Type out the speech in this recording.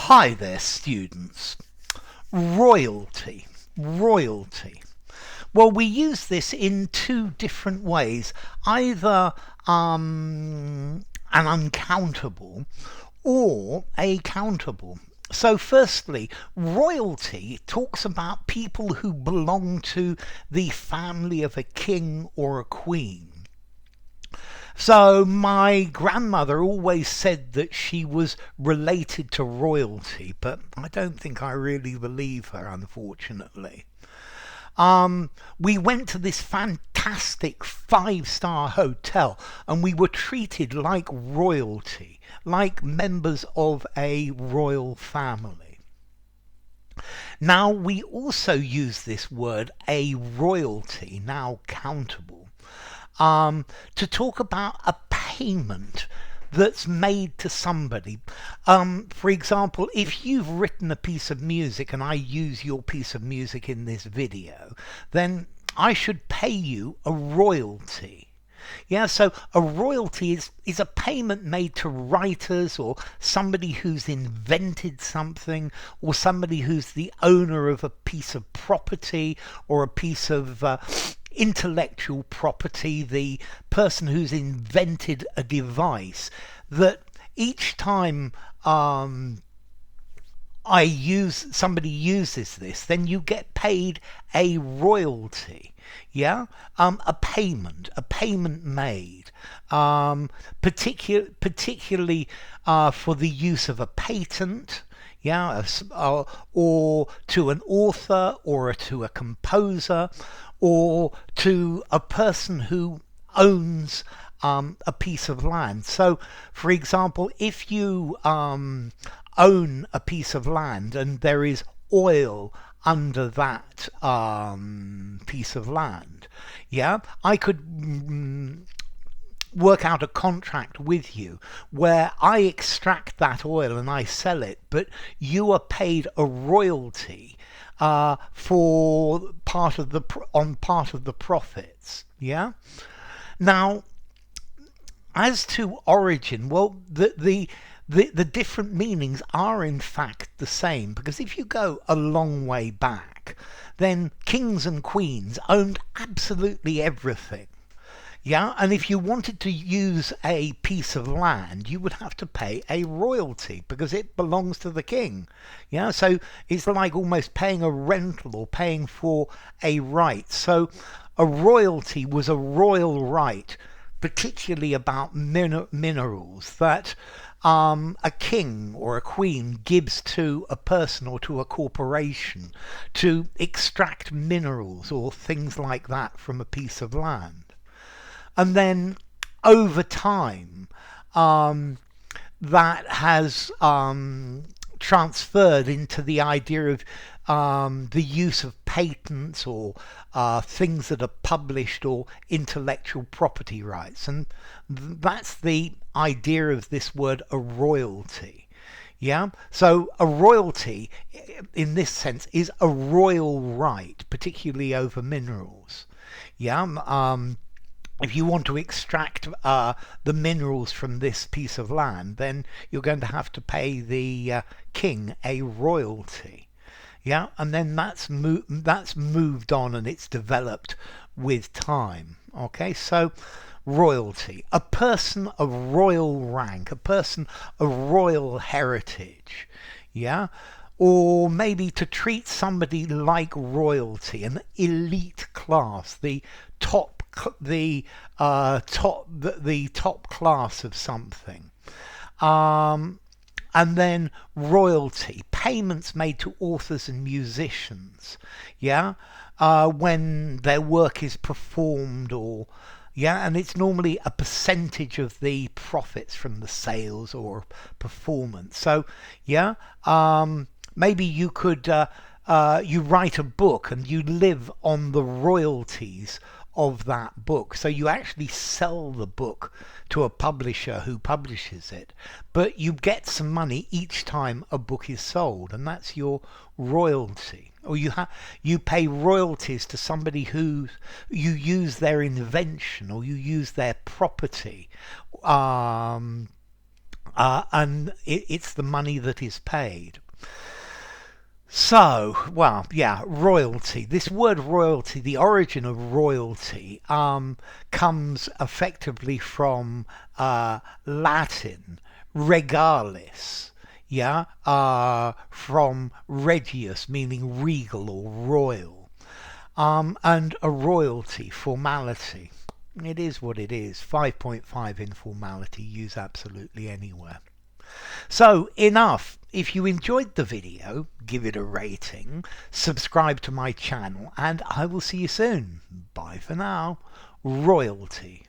Hi there, students. Royalty. Royalty. Well, we use this in two different ways. Either an uncountable or a countable. So firstly, royalty talks about people who belong to the family of a king or a queen. So my grandmother always said that she was related to royalty, but I don't think I really believe her, unfortunately. We went to this fantastic five-star hotel and we were treated like royalty, like members of a royal family. Now, we also use this word, a royalty, now countable, to talk about a payment that's made to somebody. For example, if you've written a piece of music and I use your piece of music in this video, then I should pay you a royalty. Yeah, so a royalty is a payment made to writers or somebody who's invented something or somebody who's the owner of a piece of property or a piece of intellectual property, the person who's invented a device, that each time somebody uses this, then you get paid a royalty. Yeah, a payment made, particularly for the use of a patent. Yeah, or to an author, or to a composer, or to a person who owns a piece of land. So, for example, if you own a piece of land and there is oil under that piece of land, yeah, I could work out a contract with you where I extract that oil and I sell it, but you are paid a royalty for part of the profits. Yeah. Now, as to origin, well, the different meanings are in fact the same, because if you go a long way back, then kings and queens owned absolutely everything. Yeah, and if you wanted to use a piece of land, you would have to pay a royalty because it belongs to the king. Yeah, so it's like almost paying a rental or paying for a right. So a royalty was a royal right, particularly about minerals that a king or a queen gives to a person or to a corporation to extract minerals or things like that from a piece of land. And then over time, that has transferred into the idea of the use of patents or things that are published or intellectual property rights. And that's the idea of this word, a royalty. Yeah, so a royalty in this sense is a royal right, particularly over minerals. Yeah, if you want to extract the minerals from this piece of land, then you're going to have to pay the king a royalty. Yeah, and then that's moved on and it's developed with time. Okay, so royalty, a person of royal rank, a person of royal heritage. Yeah, or maybe to treat somebody like royalty, an elite class, the top class of something. And then royalty, payments made to authors and musicians, yeah, when their work is performed, or yeah, and it's normally a percentage of the profits from the sales or performance. So yeah, maybe you could you write a book and you live on the royalties of that book. So you actually sell the book to a publisher who publishes it, but you get some money each time a book is sold, and that's your royalty. Or you pay royalties to somebody who you use their invention or you use their property and it's the money that is paid. So, well, yeah, royalty. This word royalty, the origin of royalty, comes effectively from Latin, regalis, yeah, from regius, meaning regal or royal, and a royalty, formality. It is what it is. 5.5 informality, use absolutely anywhere. So enough. If you enjoyed the video, give it a rating, subscribe to my channel, and I will see you soon. Bye for now. Royalty.